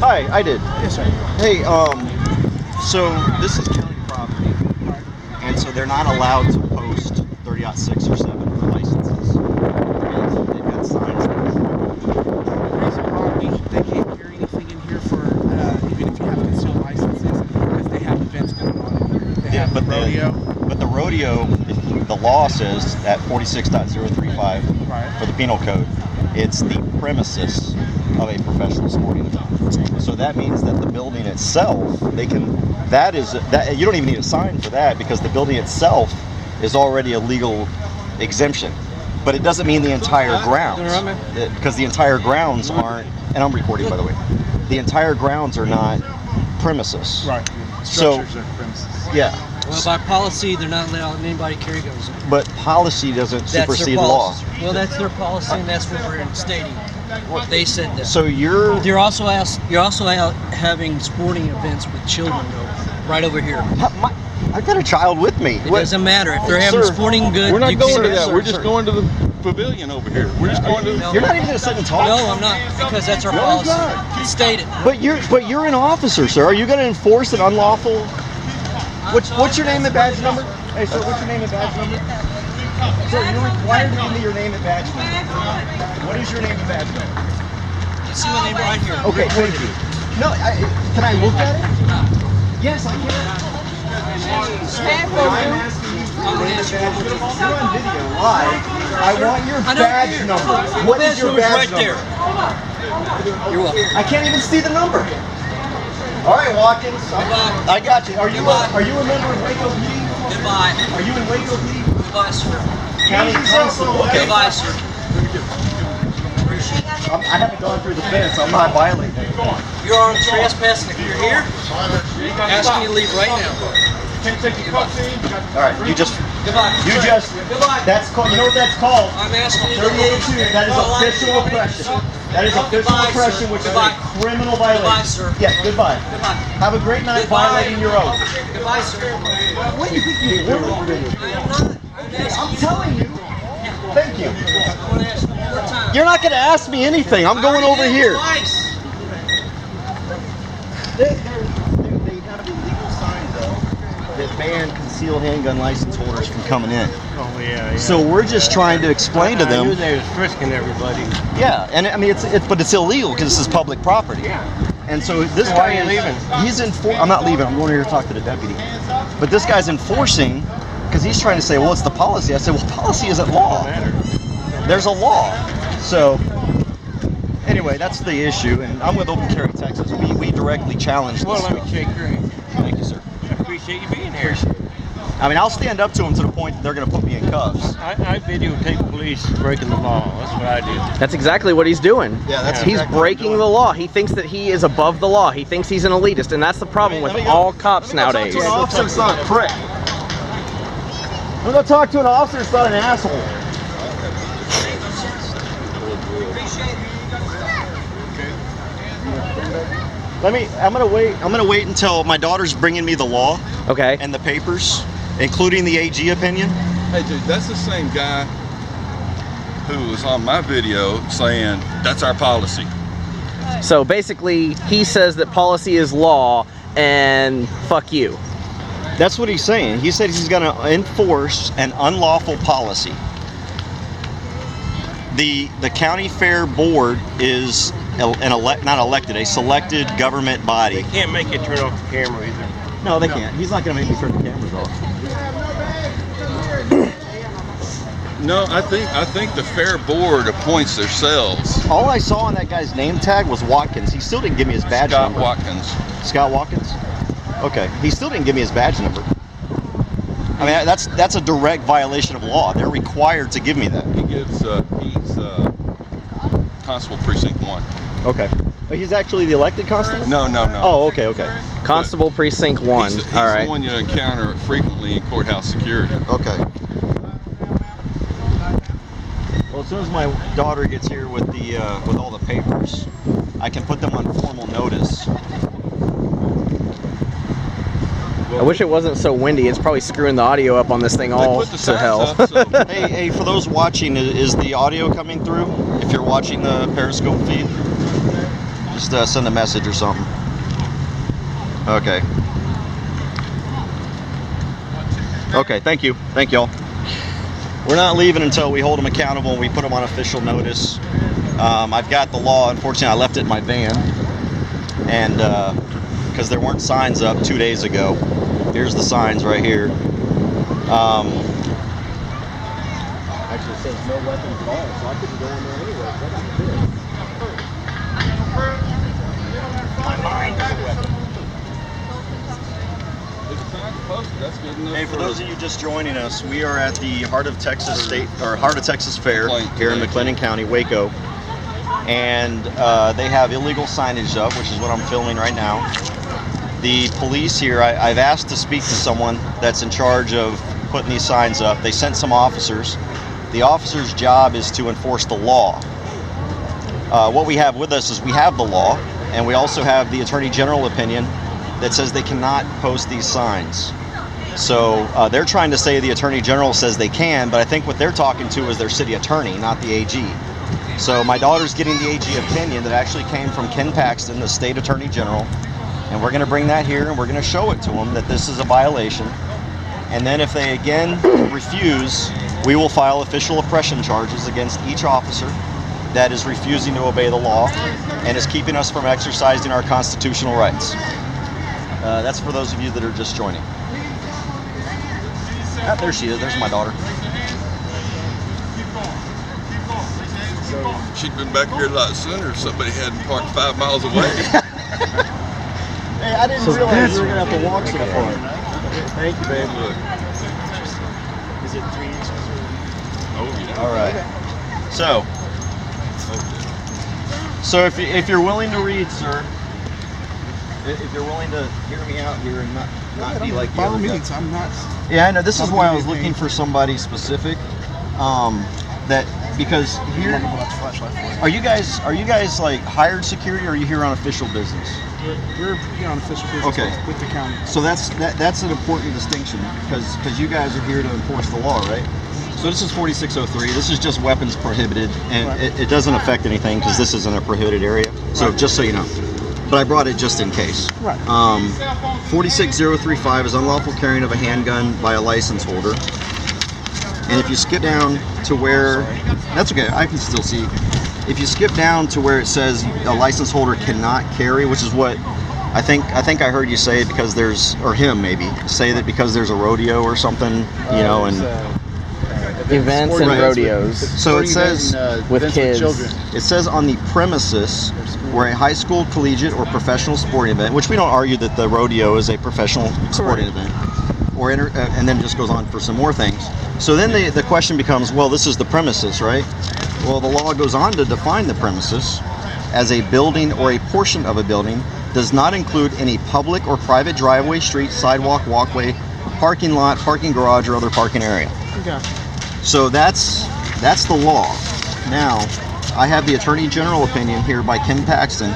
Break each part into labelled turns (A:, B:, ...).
A: Hi, I did.
B: Yes, sir.
A: Hey, so this is county property, and so they're not allowed to post 30.6 or 7 for licenses. And they've got signs.
B: They can't carry anything in here for even if you have concealed licenses because they have events going on in here. They have the rodeo.
A: But the rodeo, the law says at 46.035
B: Right.
A: for the penal code, it's the premises of a professional sporting event. So that means that the building itself, you don't even need a sign for that because the building itself is already a legal exemption. But it doesn't mean the entire grounds, because the entire grounds aren't, and I'm recording by the way, the entire grounds are not premises.
B: Right. Structures are premises.
A: Yeah.
C: Well, by policy, they're not allowing anybody to carry guns.
A: But policy doesn't supersede law.
C: Well, that's their policy, and that's what we're stating. They said that.
A: So
C: you're also out having sporting events with children, though, right over here.
A: I've got a child with me.
C: It doesn't matter if they're having sporting goods.
D: We're not going to that.
A: Sir,
D: We're just going to the pavilion over here. We're just going to.
C: No.
A: You're not even going to sit and talk.
C: No, I'm not, because that's our policy. It's stated.
A: But you're an officer, sir. Are you going to enforce an unlawful? What's your name and badge number? Hey, sir, what's your name and badge number? Sir, you're required to give me your name and badge number. What is your name and badge number?
C: You see my name right here.
A: Okay, thank you. No, can I look at it? Yes, I can. I'm asking you for your name and badge number. You're on video live. I want your badge number. What is your badge number?
C: You're welcome.
A: I can't even see the number. All right, Watkins. I got you. Are you a member of Waco PD?
C: Goodbye.
A: Are you in Waco PD?
C: Goodbye, sir.
A: County Constable. Okay.
C: Goodbye, sir.
A: I haven't gone through the fence. I'm not violating.
C: You're on trespassing. If you're here, asking you to leave right now.
A: All right, you just.
C: Goodbye. Goodbye.
A: That's called. You know what that's called?
C: I'm asking you to leave.
A: 38-2. That is official oppression. That is official oppression, which is a criminal violation.
C: Goodbye, sir.
A: Yeah, goodbye.
C: Goodbye.
A: Have a great night violating your oath.
C: Goodbye, sir.
A: What do you think you're doing? I'm telling you. Thank you.
C: I want to ask you one more time.
A: You're not going to ask me anything. I'm going over here.
C: Twice.
A: They got to be legal signs, though, that ban concealed handgun license holders from coming in.
D: Oh yeah.
A: So we're just trying to explain to them.
D: I knew they was frisking everybody.
A: Yeah, and I mean but it's illegal because this is public property.
D: Yeah.
A: And so this
D: Why
A: guy
D: are you leaving?
A: He's I'm not leaving. I'm going here to talk to the deputy. But this guy's enforcing because he's trying to say, well, it's the policy. I said, well, policy isn't law. There's a law. So anyway, that's the issue. And I'm with Open Carry Texas. We directly challenge this.
D: Well, let me
A: stuff.
D: shake your hand.
A: Thank you, sir.
D: I appreciate you being here.
A: I mean, I'll stand up to them to the point that they're going to put me in cuffs.
D: I videotape police breaking the law. That's what I do.
E: That's exactly what he's doing.
A: Yeah, that's
E: He's
A: exactly what I'm
E: breaking
A: doing.
E: the law. He thinks that he is above the law. He thinks he's an elitist, and that's the problem with all cops nowadays.
A: An officer's not a prick. I'm going to talk to an officer that's not an asshole. I'm gonna wait until my daughter's bringing me the law
E: Okay.
A: and the papers, including the AG opinion.
F: Hey dude, that's the same guy who was on my video saying that's our policy.
E: So basically, he says that policy is law, and fuck you.
A: That's what he's saying. He said he's gonna enforce an unlawful policy. The county fair board is a selected government body.
D: They can't make you turn off the camera either.
A: No, they can't. He's not gonna make me turn the cameras off.
F: No, I think the fair board appoints themselves.
A: All I saw on that guy's name tag was Watkins. He still didn't give me his badge
F: Scott
A: number.
F: Watkins.
A: Scott Watkins? Okay. He still didn't give me his badge number. I mean, that's a direct violation of law. They're required to give me that.
F: He's Constable Precinct 1.
A: Okay. But he's actually the elected constable?
F: No.
A: Oh, okay.
E: Constable Precinct 1.
F: He's
E: All right.
F: the one you encounter frequently in courthouse security.
A: Okay. Well, as soon as my daughter gets here with all the papers, I can put them on formal notice.
E: I wish it wasn't so windy. It's probably screwing the audio up on this thing all
F: put the
E: to
F: signs
E: hell.
F: up, so-
A: Hey, for those watching, is the audio coming through? If you're watching the Periscope feed? Just send a message or something. Okay. Okay, thank you. Thank y'all. We're not leaving until we hold them accountable and we put them on official notice. I've got the law. Unfortunately, I left it in my van. And because there weren't signs up 2 days ago. Here's the signs right here. Actually, it says no weapons at all, so I couldn't go in there anyway. My mind is a weapon.
F: That's good enough.
A: Hey, for those of you just joining us, we are at the Heart of Texas Heart of Texas Fair here in McLennan County, Waco, and they have illegal signage up, which is what I'm filming right now. The police here, I've asked to speak to someone that's in charge of putting these signs up. They sent some officers. The officer's job is to enforce the law. What we have with us is we have the law, and we also have the Attorney General opinion that says they cannot post these signs. So they're trying to say the Attorney General says they can, but I think what they're talking to is their city attorney, not the AG. So my daughter's getting the AG opinion that actually came from Ken Paxton, the state Attorney General, and we're going to bring that here and we're going to show it to them that this is a violation. And then if they again refuse, we will file official oppression charges against each officer that is refusing to obey the law and is keeping us from exercising our constitutional rights. That's for those of you that are just joining. Ah, there she is. There's my daughter.
F: She'd been back here a lot sooner if somebody hadn't parked 5 miles away.
A: Hey, I didn't realize you were going to have to walk so far. Thank you, babe.
G: Is it 3 inches?
F: Oh, yeah.
A: All right. So if you're willing to read, sir, if you're willing to hear me out here and not be like the
B: Follow
A: other
B: me.
A: guy.
B: I'm not.
A: Yeah, I know. This is why I was looking for somebody specific. Because here, are you guys like hired security, or are you here on official business?
B: We're here on official business
A: Okay.
B: with the county.
A: So that's an important distinction because you guys are here to enforce the law, right? So this is 4603. This is just weapons prohibited, and
B: Right.
A: it doesn't affect anything because this isn't a prohibited area. So
B: Right.
A: just so you know. But I brought it just in case.
B: Right.
A: 46035 is unlawful carrying of a handgun by a license holder. And if you skip down to where, that's okay, I can still see. If you skip down to where it says a license holder cannot carry, which is what I think I heard you say because there's, or him maybe, say that because there's a rodeo or something, you know, and
E: Events and
A: Right.
E: rodeos.
A: so it says,
E: with kids.
A: it says on the premises where a high school, collegiate, or professional sporting event, which we don't argue that the rodeo is a professional sporting event, or and then just goes on for some more things. So then the question becomes, well, this is the premises, right? Well, the law goes on to define the premises as a building or a portion of a building, does not include any public or private driveway, street, sidewalk, walkway, parking lot, parking garage, or other parking area.
B: Okay.
A: So that's the law. Now, I have the Attorney General opinion here by Ken Paxton,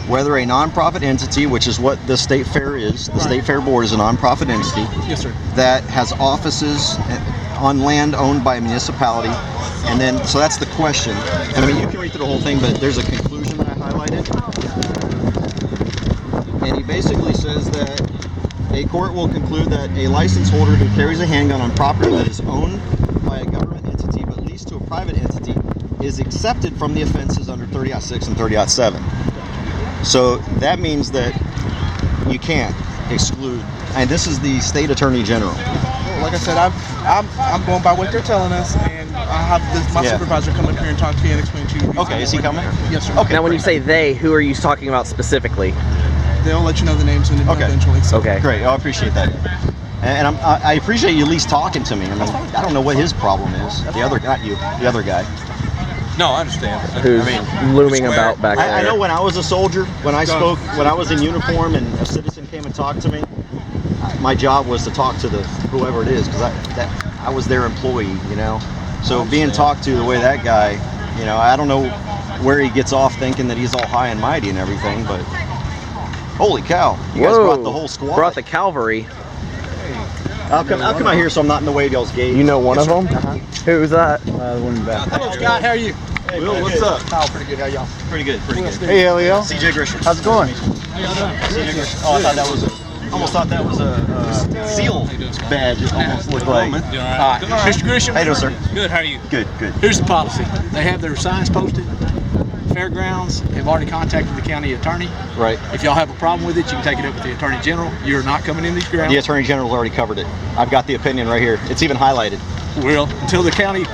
A: whether a nonprofit entity, which is what the State Fair is, the State Fair Board is a nonprofit entity
B: Yes, sir.
A: that has offices on land owned by a municipality, and then, so that's the question. I mean, you can read through the whole thing, but there's a conclusion that I highlighted. And he basically says that a court will conclude that a license holder who carries a handgun on property that is owned by a government entity but leased to a private entity is accepted from the offenses under 30.6 and 30.7. So that means that you can't exclude, and this is the state attorney general.
B: Like I said, I'm going by what they're telling us, and I have my
A: Yeah.
B: supervisor come up here and talk to you and explain to you.
A: Okay, is he coming?
B: Yes, sir.
A: Okay.
E: Now, when you say they, who are you talking about specifically?
B: They'll let you know the names
A: Okay.
B: eventually. So.
E: Okay.
A: Great, I appreciate that. And I appreciate you at least talking to me. I mean, I don't know what his problem is. The other, not you, the other guy.
D: No, I understand.
E: Who's looming about back there?
A: I know when I was a soldier, when I spoke, when I was in uniform and a citizen came and talked to me, my job was to talk to whoever it is, because I was their employee, you know. So being talked to the way that guy, you know, I don't know where he gets off thinking that he's all high and mighty and everything, but holy cow, you guys brought the whole squad.
E: Brought the cavalry.
A: I'll come out here so I'm not in the way of y'all's gate.
E: You know one of them? Who's that?
G: The one in the back.
B: Hello, Scott. How are you?
F: Will, what's up?
A: Oh, pretty good. How y'all? Pretty good. Pretty good.
H: Hey, Elio.
A: CJ Grisham.
H: How's it going?
A: CJ Grisham. Oh, I thought that was almost thought that was a seal badge. It almost looked like.
B: Mr. Grisham.
A: How you doing, sir?
B: Good. How are you?
A: Good. Good.
B: Here's the policy. They have their signs posted. Fairgrounds have already contacted the county attorney.
A: Right.
B: If y'all have a problem with it, you can take it up with the attorney general. You're not coming in these grounds.
A: The attorney general's already covered it. I've got the opinion right here. It's even highlighted.
B: Well, until the county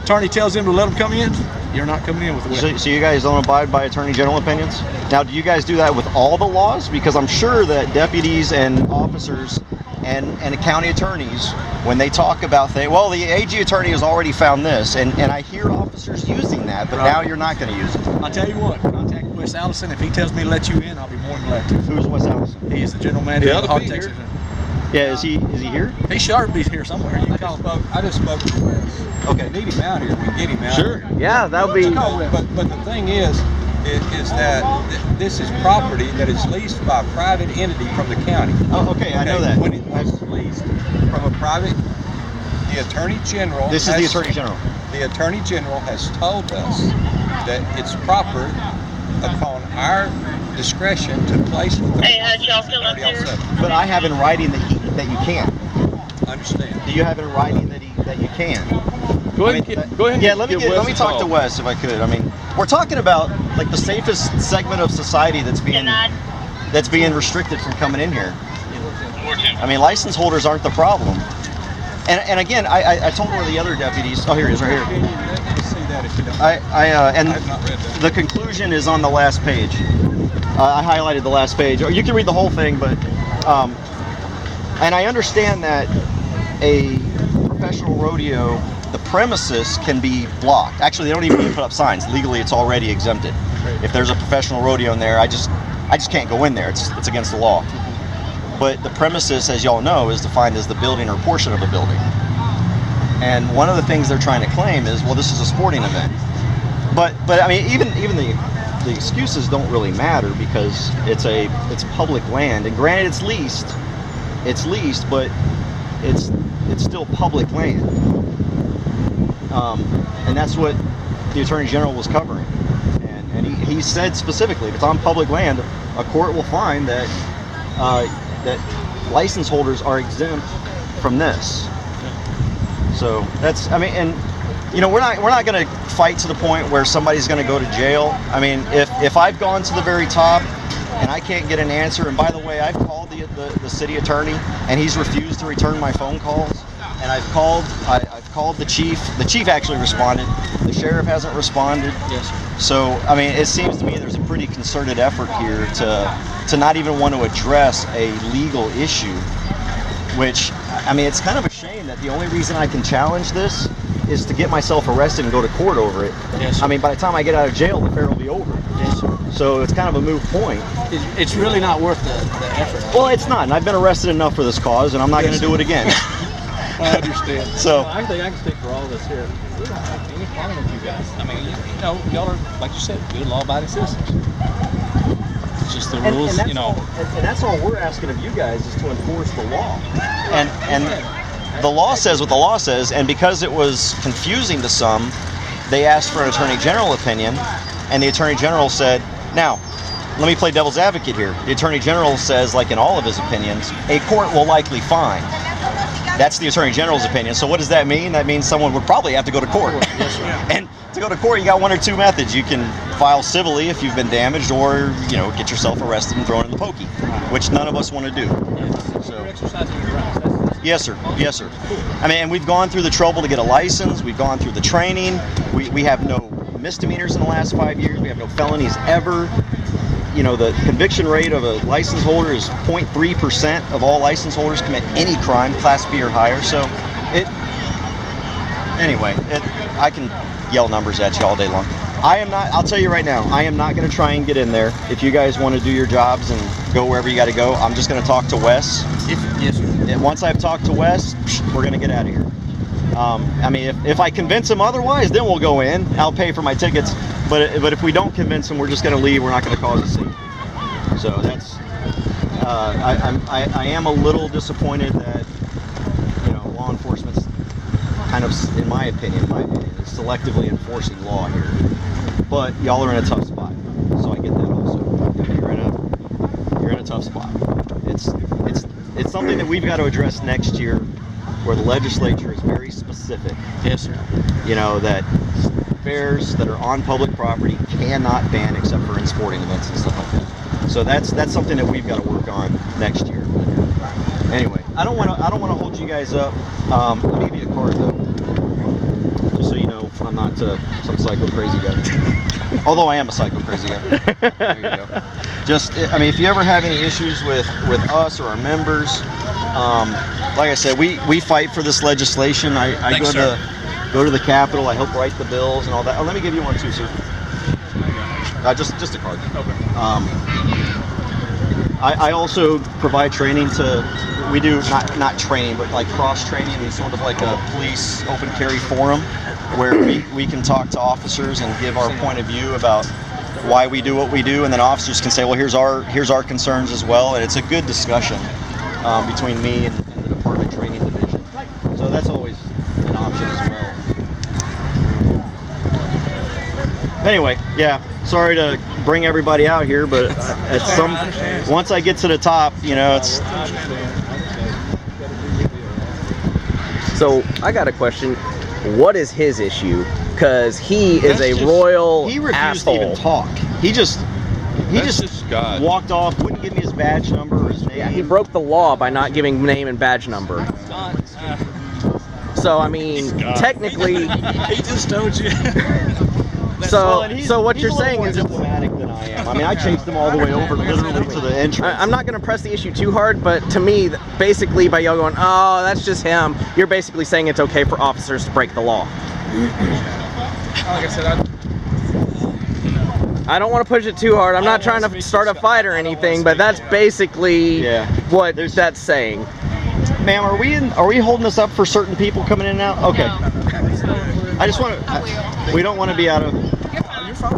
B: attorney tells them to let them come in, you're not coming in with the weapon.
A: So you guys don't abide by attorney general opinions? Now, do you guys do that with all the laws? Because I'm sure that deputies and officers and county attorneys, when they talk about things, well, the AG attorney has already found this, and I hear officers using that, but now you're not going to use it.
B: I'll tell you what, contact Wes Allison. If he tells me to let you in, I'll be more than glad to.
A: Who's Wes Allison?
B: He is the general manager of the Waco Texas.
A: Yeah, is he here?
B: He sharp be here somewhere. You can call him.
I: I just spoke to Wes.
A: Okay.
I: We need him out here. We can get him out.
A: Sure.
I: Here.
E: Yeah, that would be.
I: But the thing is that this is property that is leased by a private entity from the county.
A: Oh, okay, I know that.
I: When it was leased from a private, the Attorney General.
A: This is the Attorney General.
I: The Attorney General has told us that it's proper upon our discretion to place with the
J: y'all still up there?
A: But I have in writing that you can.
I: Understand.
A: Do you have in writing that you can?
F: Go ahead.
A: Yeah, let me talk to Wes if I could. I mean, we're talking about like the safest segment of society that's being restricted from coming in here. I mean, license holders aren't the problem. And again, I told one of the other deputies. Oh, here he is, right here.
I: Let's see that if you don't.
A: And
I: I've not read that.
A: the conclusion is on the last page. I highlighted the last page. Or you can read the whole thing, but and I understand that a professional rodeo, the premises can be blocked. Actually, they don't even need to put up signs. Legally, it's already exempted. If there's a professional rodeo in there, I just can't go in there. It's against the law. But the premises, as y'all know, is defined as the building or portion of a building. And one of the things they're trying to claim is, well, this is a sporting event. But I mean, even the excuses don't really matter because it's public land. And granted, it's leased, but it's still public land. And that's what the Attorney General was covering. And he said specifically, if it's on public land, a court will find that license holders are exempt from this. So that's, I mean, and you know, we're not going to fight to the point where somebody's going to go to jail. I mean, if I've gone to the very top and I can't get an answer, and by the way, I've called the city attorney and he's refused to return my phone calls, and I've called the chief. The chief actually responded. The sheriff hasn't responded.
C: Yes, sir.
A: So, I mean, it seems to me there's a pretty concerted effort here to not even want to address a legal issue, which, I mean, it's kind of a shame that the only reason I can challenge this is to get myself arrested and go to court over it.
C: Yes, sir.
A: I mean, by the time I get out of jail, the fair will be over.
C: Yes, sir.
A: So it's kind of a moot point.
C: It's really not worth the effort.
A: Well, it's not, and I've been arrested enough for this cause, and I'm not going to do it again.
B: I understand.
A: So
G: I think I can speak for all of us here. We don't have any problem with you guys. I mean, you know, y'all are, like you said, good law-abiding citizens. It's just the rules,
A: and that's
G: you know.
A: and that's all we're asking of you guys is to enforce the law. And the law says what the law says, and because it was confusing to some, they asked for an Attorney General opinion, and the Attorney General said, now, let me play devil's advocate here. The Attorney General says, like in all of his opinions, a court will likely find. That's the Attorney General's opinion. So what does that mean? That means someone would probably have to go to court.
C: Yes, sir.
A: And to go to court, you got one or two methods. You can file civilly if you've been damaged, or, you know, get yourself arrested and thrown in the pokey, which none of us want to do. So,
G: You're exercising your rights. That's
A: yes, sir. Yes, sir. I mean, and we've gone through the trouble to get a license. We've gone through the training. We have no misdemeanors in the last 5 years. We have no felonies ever. You know, the conviction rate of a license holder is 0.3% of all license holders commit any crime, Class B or higher. So, I can yell numbers at you all day long. I'll tell you right now, I am not going to try and get in there. If you guys want to do your jobs and go wherever you got to go, I'm just going to talk to Wes.
C: Yes, sir.
A: And once I've talked to Wes, we're going to get out of here. I mean, if I convince him otherwise, then we'll go in. I'll pay for my tickets. But if we don't convince him, we're just going to leave. We're not going to cause a scene. So that's. I am a little disappointed that, you know, law enforcement's kind of, in my opinion, selectively enforcing law here. But y'all are in a tough spot, so I get that also. You're in a tough spot. It's something that we've got to address next year, where the legislature is very specific.
C: Yes, sir.
A: You know, that fairs that are on public property cannot ban except for in sporting events and stuff like that. So that's something that we've got to work on next year. Anyway, I don't want to hold you guys up. Let me give you a card though, just so you know I'm not some psycho crazy guy. Although I am a psycho crazy guy. There you go. Just, I mean, if you ever have any issues with us or our members, like I said, we fight for this legislation. I
G: Thanks,
A: go to the Capitol. I help write the bills and all that. Oh, let me give you one too, sir. Just a card. Okay. I also provide training to. We do not training, but like cross training. We sort of like a police open carry forum where we can talk to officers and give our point of view about why we do what we do, and then officers can say, well, here's our concerns as well, and it's a good discussion between me and the department training division. So that's always an option as well. Anyway, yeah, sorry to bring everybody out here, but once I get to the top, you know, it's.
E: So I got a question. What is his issue? Because he is a royal
A: He refused
E: asshole.
A: to even talk. He just
F: God.
A: walked off, wouldn't give me his badge number or his name.
E: Yeah, he broke the law by not giving name and badge number. So I mean, technically,
G: He just told you.
E: so
A: and he's
E: what
A: a
E: you're
A: little
E: saying
A: more
E: is, it's,
A: diplomatic than I am. I mean, I chased him all the way over, literally to the entrance.
E: I'm not going to press the issue too hard, but to me, basically, by y'all going, oh, that's just him, you're basically saying it's okay for officers to break the law.
B: Like I said,
E: I don't want to push it too hard. I'm not trying to start a fight or anything, but that's basically what that's saying.
A: Ma'am, are we holding this up for certain people coming in and out? Okay. I just want to. We don't want to be out of.
B: you're fine.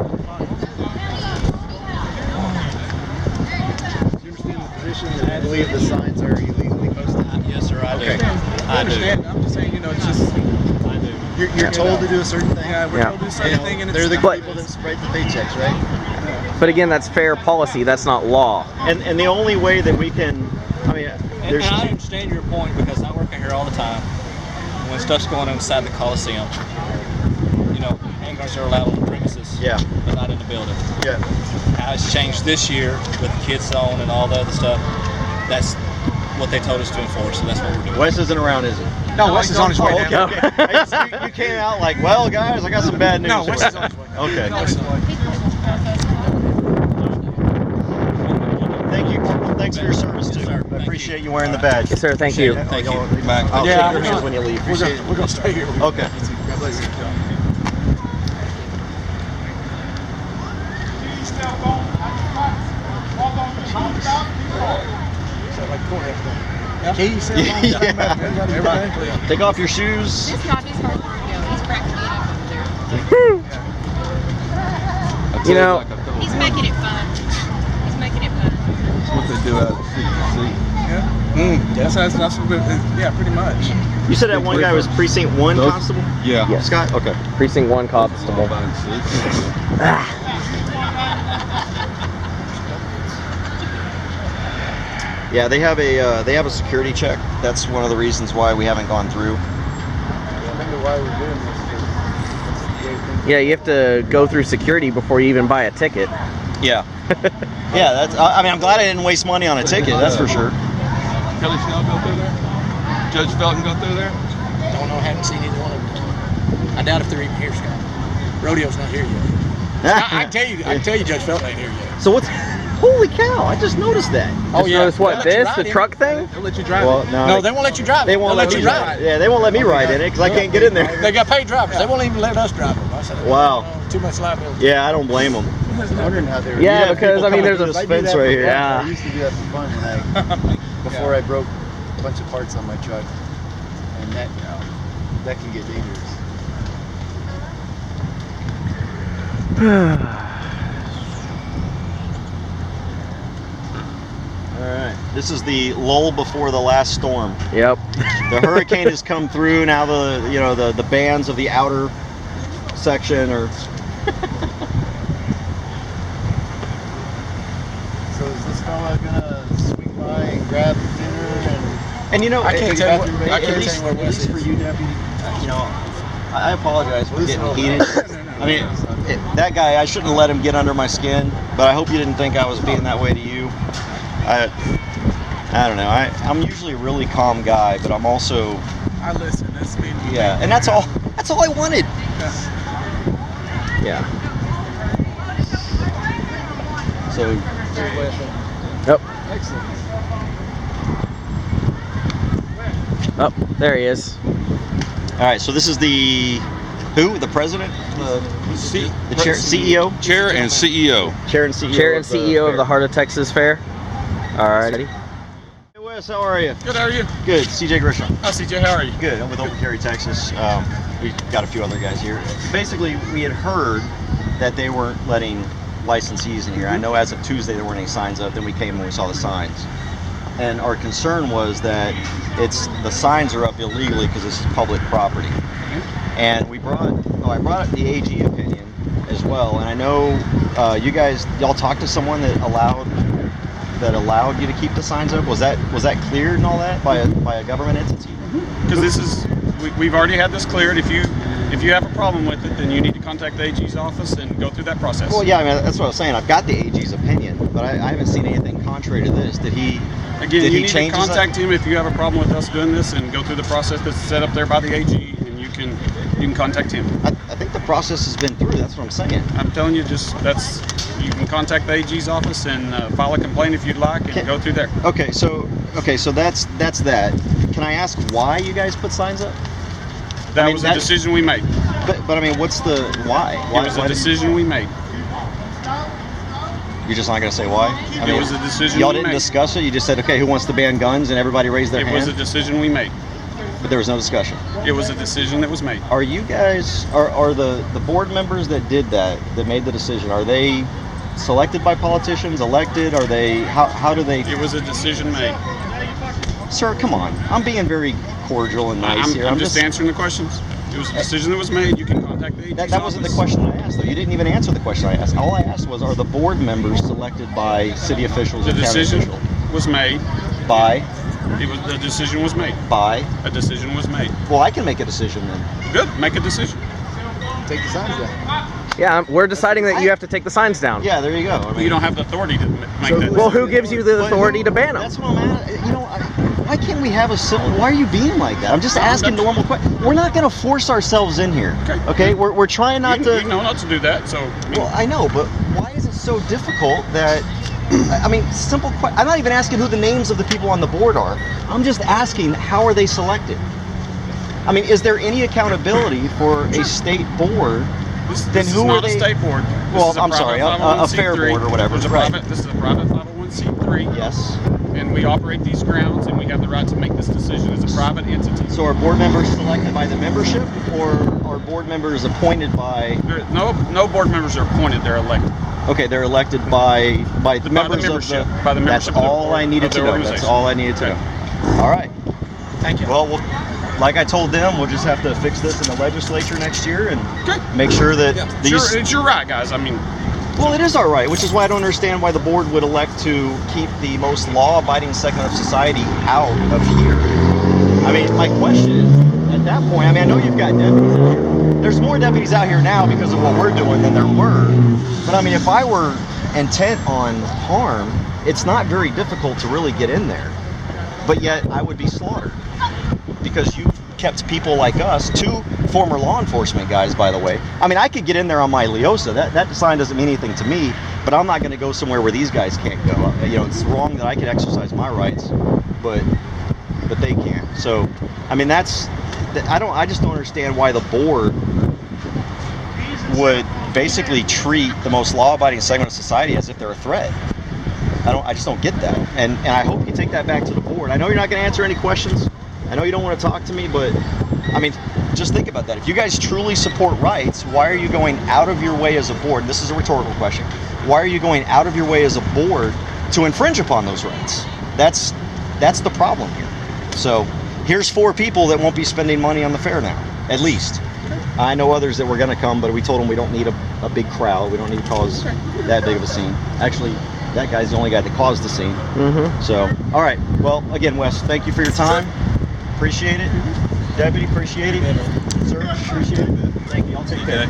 H: I believe the signs are illegally posted.
G: Yes, sir, I do.
H: Okay.
B: I understand. I'm just saying, you know, it's just.
G: I do.
H: You're told to do a certain thing.
B: Yeah, we're told to do certain thing, and
H: They're the
B: it's
H: people that write the paychecks, right?
E: But again, that's fair policy. That's not law.
A: And the only way that we can. I mean,
G: And
A: there's.
G: I understand your point because I work in here all the time. When stuff's going on inside the Coliseum, you know, handguards are allowed on the premises,
A: Yeah.
G: but not in the building.
A: Yeah.
G: How it's changed this year with the kids zone and all the other stuff, that's what they told us to enforce, so that's what we're doing.
A: Wes isn't around, is he?
B: No, Wes is on his way
A: Oh, okay,
B: down.
A: okay. You came out like, well, guys, I got some bad news.
B: No,
A: for
B: Wes
A: you.
B: is on his way.
A: Okay.
B: Wes is on his way.
A: Thank you, Corporal. Thanks for your service too. I appreciate you wearing the badge.
E: Yes, sir. Thank you.
G: Thank you.
A: I'll
B: Yeah,
A: shake your hands when you leave.
B: We're gonna stay here.
A: Okay.
H: God bless you.
B: Keys,
A: Yeah. Take off your shoes.
J: It's not his hard rodeo. He's practicing it over there.
E: You know,
J: He's making it fun. He's making it fun.
F: That's what they do out of CDC.
B: That's what yeah, pretty much.
A: You said that one guy was precinct 1 constable?
F: Yeah.
E: Yes.
A: Scott? Okay.
E: Precinct 1 constable.
A: Yeah, they have a security check. That's one of the reasons why we haven't gone through.
H: I wonder why we're doing this. 'Cause they think
E: Yeah, you have to go through security before you even buy a ticket.
A: Yeah. Yeah, that's. I mean, I'm glad I didn't waste money on a ticket. That's for sure.
F: Kelly Snell go through there? Judge Felton go through there?
C: Don't know, haven't seen either one of them. I doubt if they're even here, Scott. Rodeo's not here yet. I can tell you, Judge Felton ain't here yet.
A: So what's? Holy cow! I just noticed that.
E: Just notice what,
C: They'll let you
E: this,
C: ride
E: the
C: in.
E: truck thing?
B: They'll let you drive
A: Well,
B: it.
C: No, they won't let you drive it.
A: They won't
C: They'll
A: let me
C: drive
A: ride. Yeah, they won't let me ride in it because I can't get in there.
C: They got paid drivers. They won't even let us drive them. I said,
A: Wow.
C: Too much liability.
A: Yeah, I don't blame them.
H: I was wondering how they were.
E: Yeah,
A: have
E: because
A: people
E: I mean,
A: coming
E: there's
A: through
E: a
A: this fence right here.
E: Yeah.
H: I used to do that for fun when before I broke a bunch of parts on my truck, and that can get dangerous.
A: All right. This is the lull before the last storm.
E: Yep.
A: The hurricane has come through. Now the bands of the outer section or.
H: So is this fella gonna swing by and grab dinner
A: And you know,
C: I can't tell you what- I can't
A: at least,
C: tell you where
A: at
C: Wes
A: least for
C: is.
A: you, deputy. You know, I apologize for getting heated. I mean, that guy, I shouldn't have let him get under my skin. But I hope you didn't think I was being that way to you. I don't know. I'm usually a really calm guy, but I'm also
B: I listen. That's me.
A: yeah. And that's all. That's all I wanted.
E: Yeah.
A: So
E: Yep.
H: Excellent.
E: Oh, there he is.
A: all right. So this is the who? The president? The chair, CEO?
F: Chair and CEO.
A: Chair and CEO.
E: Chair and CEO of the Heart of Texas Fair. All righty.
A: Hey Wes, how are you?
B: Good. How are you?
A: Good. CJ Grisham.
B: Hi, CJ. How are you?
A: Good. I'm with Overcarry, Texas. We got a few other guys here. Basically, we had heard that they weren't letting licensees in here. I know as of Tuesday there weren't any signs up. Then we came and we saw the signs. And our concern was that the signs are up illegally because this is public property. And I brought up the AG opinion as well. And I know y'all talked to someone that allowed you to keep the signs up. Was that cleared and all that by a government entity?
K: Because we've already had this cleared. If you have a problem with it, then you need to contact the AG's office and go through that process.
A: Well, yeah, I mean that's what I was saying. I've got the AG's opinion, but I haven't seen anything contrary to this. Did he?
K: Again,
A: did
K: you
A: he
K: need
A: change
K: to
A: his-
K: contact him if you have a problem with us doing this, and go through the process that's set up there by the AG, and you can contact him.
A: I think the process has been through. That's what I'm saying.
K: I'm telling you, you can contact the AG's office and file a complaint if you'd like, and go through there.
A: Okay, so that's that. Can I ask why you guys put signs up?
K: That was a decision we made.
A: But I mean, what's the why?
K: It was a decision we made.
A: You're just not going to say why? I mean,
K: It was a decision
A: y'all
K: we
A: didn't
K: made.
A: discuss it. You just said, okay, who wants to ban guns, and everybody raised their
K: It
A: hand.
K: was a decision we made.
A: But there was no discussion.
K: It was a decision that was made.
A: Are you guys are the board members that did that made the decision? Are they selected by politicians? Elected? Are they? How do they?
K: It was a decision made.
A: Sir, come on. I'm being very cordial and nice here.
K: I'm just answering the questions. It was a decision that was made. You can contact the AG's
A: That wasn't the
K: office.
A: question I asked, though. You didn't even answer the question I asked. All I asked was, are the board members selected by city officials
K: The
A: or county
K: decision
A: officials?
K: was made.
A: By?
K: The decision was made.
A: By?
K: A decision was made.
A: Well, I can make a decision then.
K: Good. Make a decision.
H: Take the signs down.
E: Yeah, we're deciding that you have to take the signs down.
A: Yeah, there you go. I mean,
K: You don't have the authority to make that
E: Well,
K: decision.
E: who gives you the authority to ban them?
A: That's what I'm at. You know, why can't we have a civil? Why are you being like that? I'm just asking normal questions. We're not going to force ourselves in here. Okay? We're trying not to.
K: You know not to do that. So.
A: Well, I know, but why is it so difficult that? I mean, simple. I'm not even asking who the names of the people on the board are. I'm just asking how are they selected. I mean, is there any accountability for a state board? Then
K: This
A: who
K: is
A: are
K: not
A: they?
K: a state board. This
A: Well,
K: is a
A: I'm
K: private
A: sorry, a fair
K: 501c3.
A: board or whatever.
K: This is a
A: Right.
K: private 501c3.
A: Yes.
K: And we operate these grounds, and we have the right to make this decision as a private entity.
A: So are board members selected by the membership, or are board members appointed by?
K: No board members are appointed; they're elected.
A: Okay, they're elected by the members
K: membership.
A: of the.
K: By the
A: That's
K: membership of the
A: all
K: board
A: I needed
K: of
A: to
K: the
A: know. That's
K: organization.
A: all I needed to know. All right.
C: Thank you.
A: Well, like I told them, we'll just have to fix this in the legislature next year and
K: Okay.
A: make sure that these.
K: It's your right, guys. I mean,
A: Well, it is all right, which is why I don't understand why the board would elect to keep the most law-abiding segment of society out of here. I mean, my question is, at that point, I mean, I know you've got deputies out here. There's more deputies out here now because of what we're doing than there were. But I mean, if I were intent on harm, it's not very difficult to really get in there. But yet, I would be slaughtered because you've kept people like us, two former law enforcement guys, by the way. I mean, I could get in there on my Leosa. That sign doesn't mean anything to me, but I'm not going to go somewhere where these guys can't go. You know, it's wrong that I can exercise my rights, but they can't. So, I mean, I just don't understand why the board would basically treat the most law-abiding segment of society as if they're a threat. I just don't get that. And I hope you take that back to the board. I know you're not going to answer any questions. I know you don't want to talk to me, but I mean, just think about that. If you guys truly support rights, why are you going out of your way as a board? This is a rhetorical question. Why are you going out of your way as a board to infringe upon those rights? That's the problem here. So here's 4 people that won't be spending money on the fair now, at least. I know others that were going to come, but we told them we don't need a big crowd. We don't need to cause that big of a scene. Actually, that guy's the only guy that caused the scene. So, all right. Well, again, Wes, thank you for your time. Appreciate it. Deputy, appreciate it. Sir, appreciate it. Thank you. I'll take care.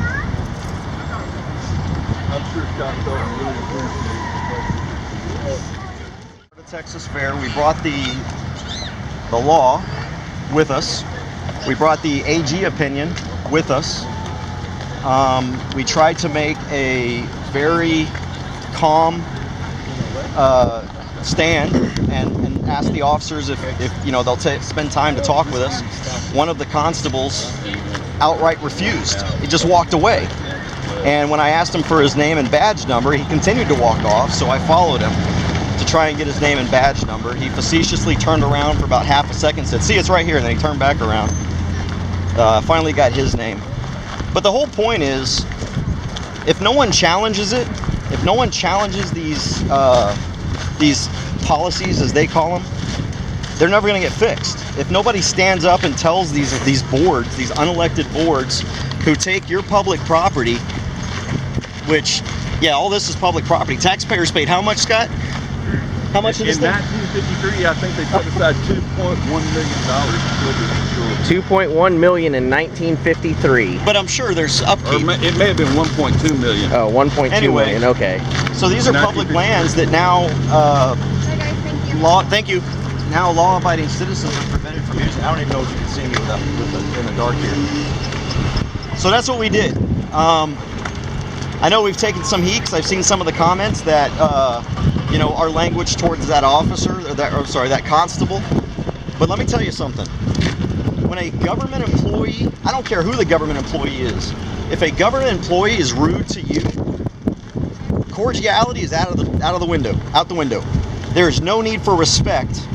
F: I'm sure Scott Thornton really appreciates
A: The Texas Fair, we brought the law with us. We brought the AG opinion with us. We tried to make a very calm stand and ask the officers if you know they'll spend time to talk with us. One of the constables outright refused. He just walked away. And when I asked him for his name and badge number, he continued to walk off, so I followed him to try and get his name and badge number. He facetiously turned around for about half a second, said, "See, it's right here," and then he turned back around. Finally got his name. But the whole point is, if no one challenges it, if no one challenges these policies, as they call them, they're never going to get fixed. If nobody stands up and tells these boards, these unelected boards, who take your public property, which, yeah, all this is public property. Taxpayers paid how much, Scott? How much in
F: 1953, I think they put aside $2.1 million.
E: 2.1 million in 1953.
A: But I'm sure there's upkeep.
F: It may have been 1.2 million.
E: Oh, 1.2 million. Okay.
A: So these are public lands that now thank you. Now law-abiding citizens are prevented from using. I don't even know if you can see me in the dark here. So that's what we did. I know we've taken some heat because I've seen some of the comments that you know, our language towards that officer, or that constable. But let me tell you something. When a government employee, I don't care who the government employee is, if a government employee is rude to you, cordiality is out the window. There is no need for respect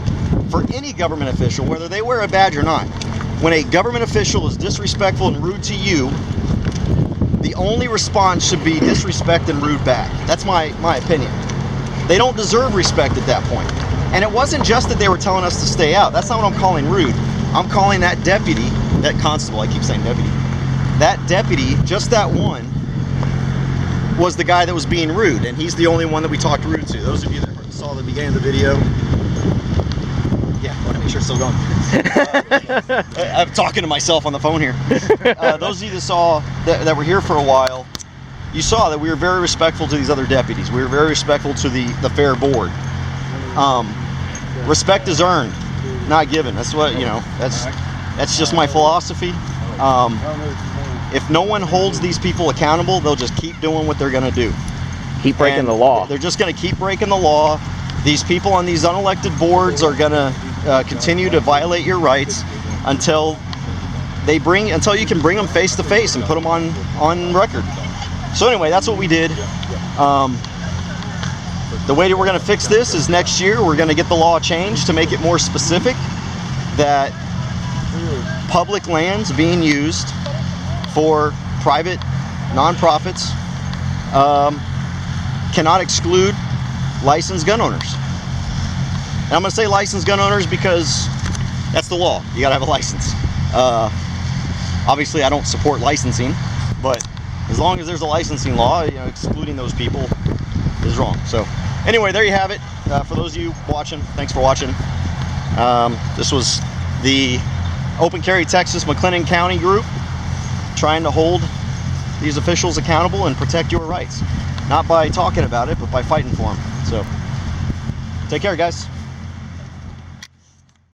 A: for any government official, whether they wear a badge or not. When a government official is disrespectful and rude to you, the only response should be disrespect and rude back. That's my opinion. They don't deserve respect at that point. And it wasn't just that they were telling us to stay out. That's not what I'm calling rude. I'm calling that deputy, that constable, I keep saying deputy, that deputy, just that one, was the guy that was being rude, and he's the only one that we talked rude to. Those of you that saw the beginning of the video, yeah, I want to make sure it's still going. I'm talking to myself on the phone here. Those of you that saw, that were here for a while, you saw that we were very respectful to these other deputies. We were very respectful to the fair board. Respect is earned, not given. That's what, you know, that's just my philosophy. If no one holds these people accountable, they'll just keep doing what they're going to do.
E: Keep breaking the law.
A: They're just going to keep breaking the law. These people on these unelected boards are going to continue to violate your rights until you can bring them face to face and put them on record. So anyway, that's what we did. The way that we're going to fix this is next year we're going to get the law changed to make it more specific that public lands being used for private nonprofits cannot exclude licensed gun owners. And I'm going to say licensed gun owners because that's the law. You got to have a license. Obviously, I don't support licensing, but as long as there's a licensing law, you know, excluding those people is wrong. So anyway, there you have it. For those of you watching, thanks for watching. This was the Open Carry Texas McLennan County group trying to hold these officials accountable and protect your rights. Not by talking about it, but by fighting for them. So take care, guys.